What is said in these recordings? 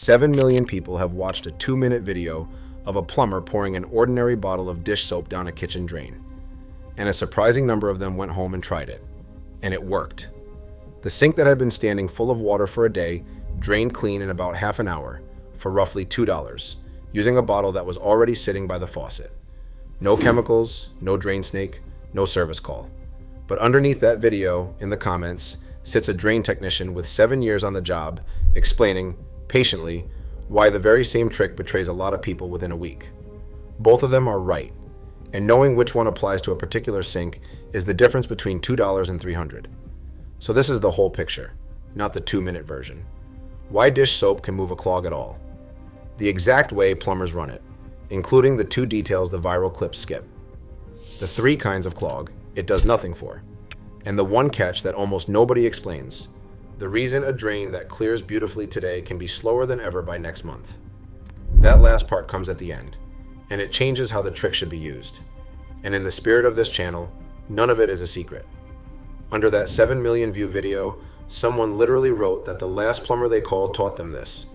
7 million people have watched a 2-minute video of a plumber pouring an ordinary bottle of dish soap down a kitchen drain. And a surprising number of them went home and tried it. And it worked. The sink that had been standing full of water for a day drained clean in about half an hour for roughly $2, using a bottle that was already sitting by the faucet. No chemicals, no drain snake, no service call. But underneath that video, in the comments, sits a drain technician with 7 years on the job, explaining, patiently, why the very same trick betrays a lot of people within a week. Both of them are right, and knowing which one applies to a particular sink is the difference between $2 and $300. So this is the whole picture, not the 2-minute version. Why dish soap can move a clog at all. The exact way plumbers run it, including the 2 details the viral clips skip. The 3 kinds of clog it does nothing for, and the 1 catch that almost nobody explains. The reason a drain that clears beautifully today can be slower than ever by next month. That last part comes at the end, and it changes how the trick should be used. And in the spirit of this channel, none of it is a secret. Under that 7 million view video, someone literally wrote that the last plumber they called taught them this.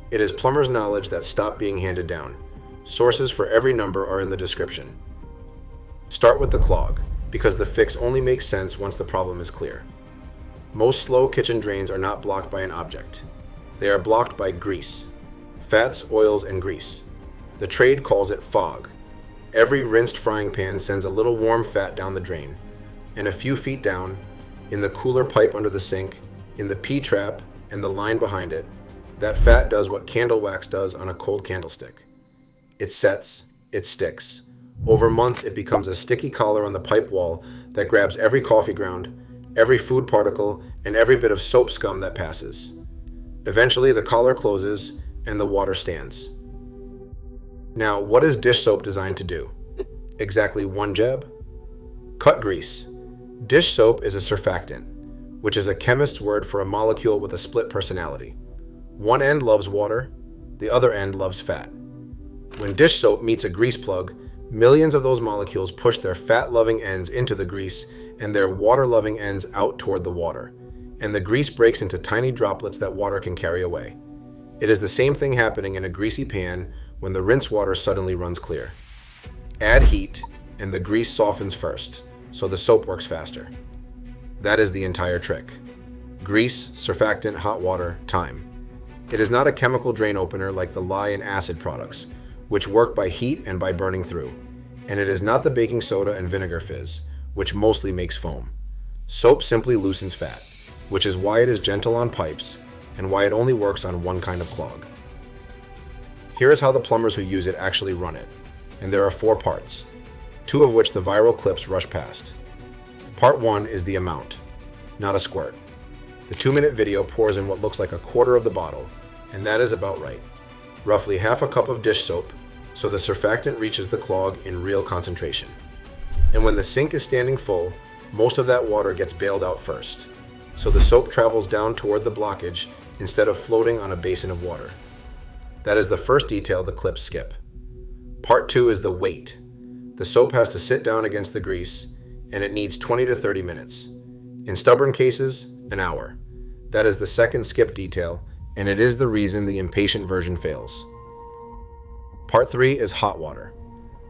It is plumber's knowledge that stopped being handed down. Sources for every number are in the description. Start with the clog, because the fix only makes sense once the problem is clear. Most slow kitchen drains are not blocked by an object. They are blocked by grease. Fats, oils, and grease. The trade calls it fog. Every rinsed frying pan sends a little warm fat down the drain. And a few feet down, in the cooler pipe under the sink, in the P-trap, and the line behind it, that fat does what candle wax does on a cold candlestick. It sets, it sticks. Over months, it becomes a sticky collar on the pipe wall that grabs every coffee ground, every food particle, and every bit of soap scum that passes. Eventually, the collar closes, and the water stands. Now, what is dish soap designed to do? Exactly 1 job? Cut grease. Dish soap is a surfactant, which is a chemist's word for a molecule with a split personality. One end loves water, the other end loves fat. When dish soap meets a grease plug, millions of those molecules push their fat-loving ends into the grease and their water-loving ends out toward the water, and the grease breaks into tiny droplets that water can carry away. It is the same thing happening in a greasy pan when the rinse water suddenly runs clear. Add heat, and the grease softens first, so the soap works faster. That is the entire trick. Grease, surfactant, hot water, time. It is not a chemical drain opener like the lye and acid products, which work by heat and by burning through. And it is not the baking soda and vinegar fizz, which mostly makes foam. Soap simply loosens fat, which is why it is gentle on pipes and why it only works on 1 kind of clog. Here is how the plumbers who use it actually run it, and there are 4 parts, 2 of which the viral clips rush past. Part 1 is the amount, not a squirt. The 2-minute video pours in what looks like a quarter of the bottle, and that is about right. Roughly half a cup of dish soap, so the surfactant reaches the clog in real concentration. And when the sink is standing full, most of that water gets bailed out first, so the soap travels down toward the blockage instead of floating on a basin of water. That is the first detail the clips skip. Part 2 is the wait. The soap has to sit down against the grease, and it needs 20 to 30 minutes. In stubborn cases, an hour. That is the second skip detail, and it is the reason the impatient version fails. Part 3 is hot water.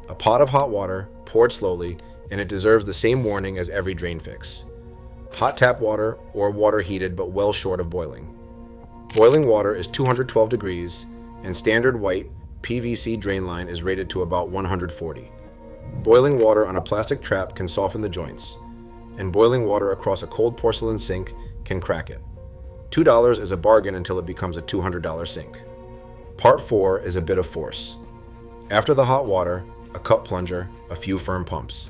A pot of hot water, poured slowly, and it deserves the same warning as every drain fix. Hot tap water, or water heated but well short of boiling. Boiling water is 212 degrees, and standard white PVC drain line is rated to about 140. Boiling water on a plastic trap can soften the joints, and boiling water across a cold porcelain sink can crack it. $2 is a bargain until it becomes a $200 sink. Part 4 is a bit of force. After the hot water, a cup plunger, a few firm pumps.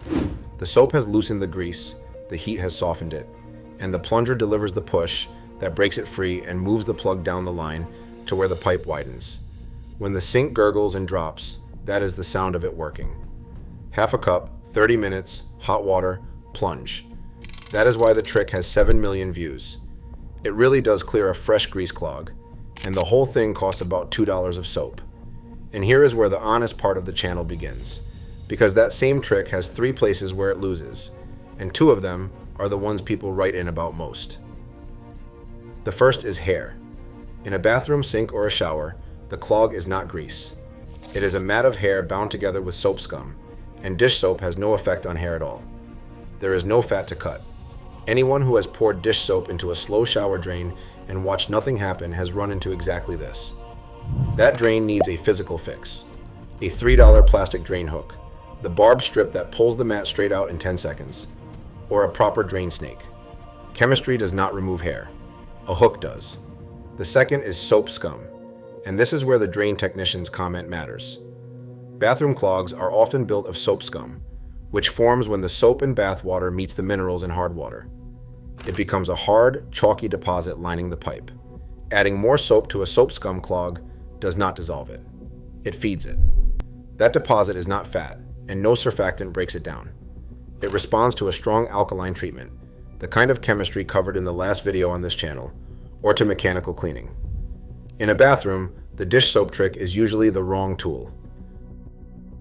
The soap has loosened the grease, the heat has softened it, and the plunger delivers the push that breaks it free and moves the plug down the line to where the pipe widens. When the sink gurgles and drops, that is the sound of it working. Half a cup, 30 minutes, hot water, plunge. That is why the trick has 7 million views. It really does clear a fresh grease clog, and the whole thing costs about $2 of soap. And here is where the honest part of the channel begins, because that same trick has 3 places where it loses, and 2 of them are the ones people write in about most. The first is hair. In a bathroom sink or a shower, the clog is not grease. It is a mat of hair bound together with soap scum, and dish soap has no effect on hair at all. There is no fat to cut. Anyone who has poured dish soap into a slow shower drain and watched nothing happen has run into exactly this. That drain needs a physical fix. A $3 plastic drain hook, the barb strip that pulls the mat straight out in 10 seconds, or a proper drain snake. Chemistry does not remove hair. A hook does. The second is soap scum, and this is where the drain technician's comment matters. Bathroom clogs are often built of soap scum, which forms when the soap in bath water meets the minerals in hard water. It becomes a hard, chalky deposit lining the pipe. Adding more soap to a soap scum clog does not dissolve it. It feeds it. That deposit is not fat, and no surfactant breaks it down. It responds to a strong alkaline treatment, the kind of chemistry covered in the last video on this channel, or to mechanical cleaning. In a bathroom, the dish soap trick is usually the wrong tool.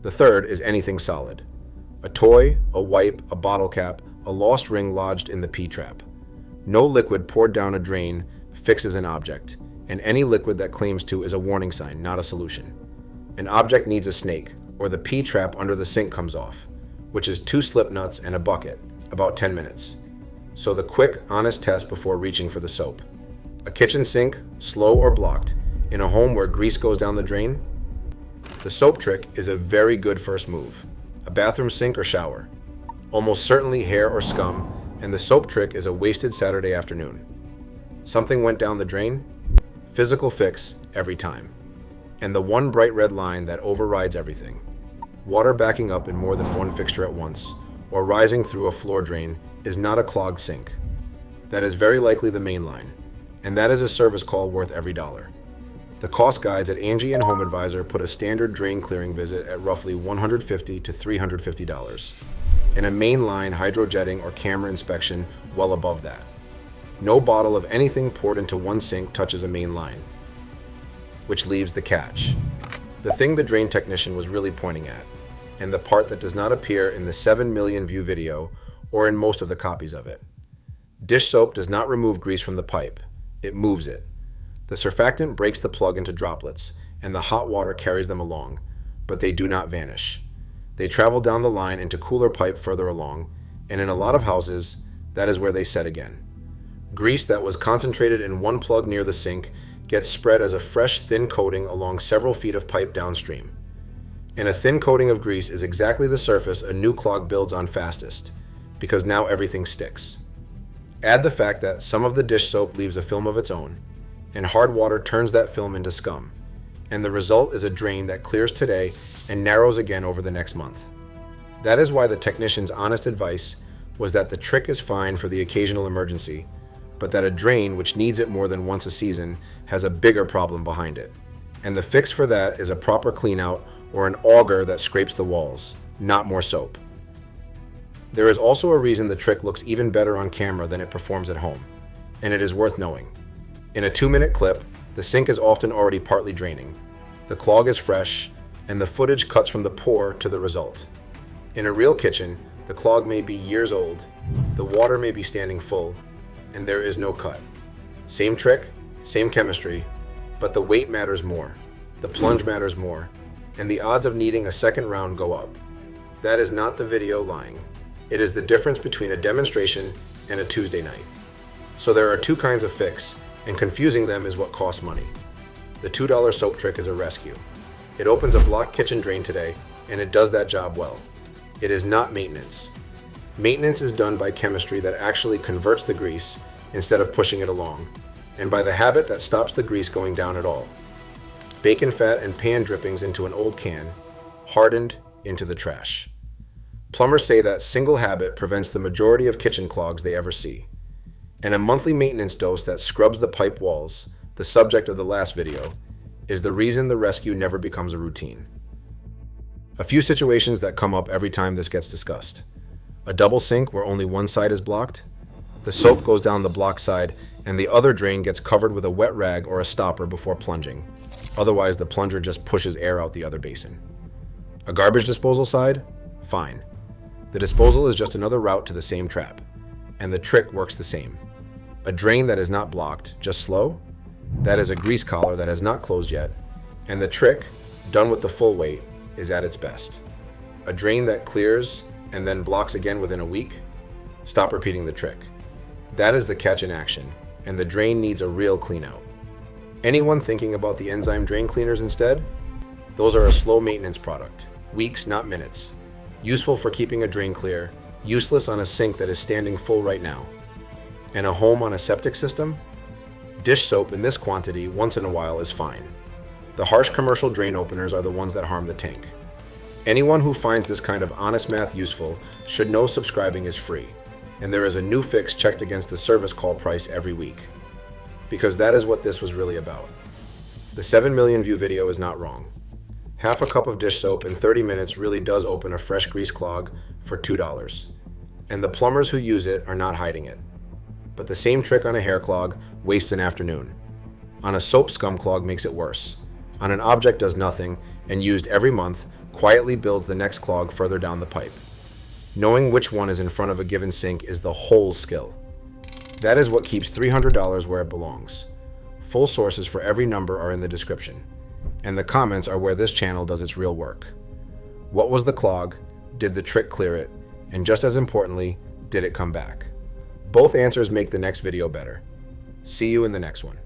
The third is anything solid. A toy, a wipe, a bottle cap, a lost ring lodged in the P-trap. No liquid poured down a drain fixes an object, and any liquid that claims to is a warning sign, not a solution. An object needs a snake, or the P-trap under the sink comes off, which is 2 slip nuts and a bucket, about 10 minutes. So the quick, honest test before reaching for the soap. A kitchen sink, slow or blocked, in a home where grease goes down the drain? The soap trick is a very good first move. A bathroom sink or shower. Almost certainly hair or scum, and the soap trick is a wasted Saturday afternoon. Something went down the drain? Physical fix every time. And the one bright red line that overrides everything. Water backing up in more than one fixture at once, or rising through a floor drain, is not a clogged sink. That is very likely the main line, and that is a service call worth every dollar. The cost guides at Angie and Home Advisor put a standard drain clearing visit at roughly $150 to $350, and a mainline hydrojetting or camera inspection well above that. No bottle of anything poured into one sink touches a main line. Which leaves the catch. The thing the drain technician was really pointing at, and the part that does not appear in the 7 million view video or in most of the copies of it. Dish soap does not remove grease from the pipe, it moves it. The surfactant breaks the plug into droplets, and the hot water carries them along, but they do not vanish. They travel down the line into cooler pipe further along, and in a lot of houses, that is where they set again. Grease that was concentrated in one plug near the sink gets spread as a fresh, thin coating along several feet of pipe downstream. And a thin coating of grease is exactly the surface a new clog builds on fastest, because now everything sticks. Add the fact that some of the dish soap leaves a film of its own, and hard water turns that film into scum, and the result is a drain that clears today and narrows again over the next month. That is why the technician's honest advice was that the trick is fine for the occasional emergency, but that a drain which needs it more than once a season has a bigger problem behind it. And the fix for that is a proper clean out or an auger that scrapes the walls, not more soap. There is also a reason the trick looks even better on camera than it performs at home, and it is worth knowing. In a 2-minute clip, the sink is often already partly draining, the clog is fresh, and the footage cuts from the pour to the result. In a real kitchen, the clog may be years old, the water may be standing full, and there is no cut. Same trick, same chemistry, but the weight matters more, the plunge matters more, and the odds of needing a second round go up. That is not the video lying. It is the difference between a demonstration and a Tuesday night. So there are two kinds of fix, and confusing them is what costs money. The $2 soap trick is a rescue. It opens a blocked kitchen drain today, and it does that job well. It is not maintenance. Maintenance is done by chemistry that actually converts the grease instead of pushing it along, and by the habit that stops the grease going down at all. Bacon fat and pan drippings into an old can, hardened into the trash. Plumbers say that single habit prevents the majority of kitchen clogs they ever see. And a monthly maintenance dose that scrubs the pipe walls, the subject of the last video, is the reason the rescue never becomes a routine. A few situations that come up every time this gets discussed. A double sink where only one side is blocked. The soap goes down the blocked side and the other drain gets covered with a wet rag or a stopper before plunging. Otherwise, the plunger just pushes air out the other basin. A garbage disposal side? Fine. The disposal is just another route to the same trap, and the trick works the same. A drain that is not blocked, just slow? That is a grease collar that has not closed yet, and the trick, done with the full weight, is at its best. A drain that clears and then blocks again within a week? Stop repeating the trick. That is the catch in action, and the drain needs a real clean out. Anyone thinking about the enzyme drain cleaners instead? Those are a slow maintenance product, weeks, not minutes. Useful for keeping a drain clear, useless on a sink that is standing full right now. And a home on a septic system? Dish soap in this quantity once in a while is fine. The harsh commercial drain openers are the ones that harm the tank. Anyone who finds this kind of honest math useful should know subscribing is free, and there is a new fix checked against the service call price every week. Because that is what this was really about. The 7 million view video is not wrong. Half a cup of dish soap in 30 minutes really does open a fresh grease clog for $2. And the plumbers who use it are not hiding it. But the same trick on a hair clog wastes an afternoon. On a soap scum clog makes it worse. On an object does nothing, and used every month, quietly builds the next clog further down the pipe. Knowing which one is in front of a given sink is the whole skill. That is what keeps $300 where it belongs. Full sources for every number are in the description, and the comments are where this channel does its real work. What was the clog? Did the trick clear it? And just as importantly, did it come back? Both answers make the next video better. See you in the next one.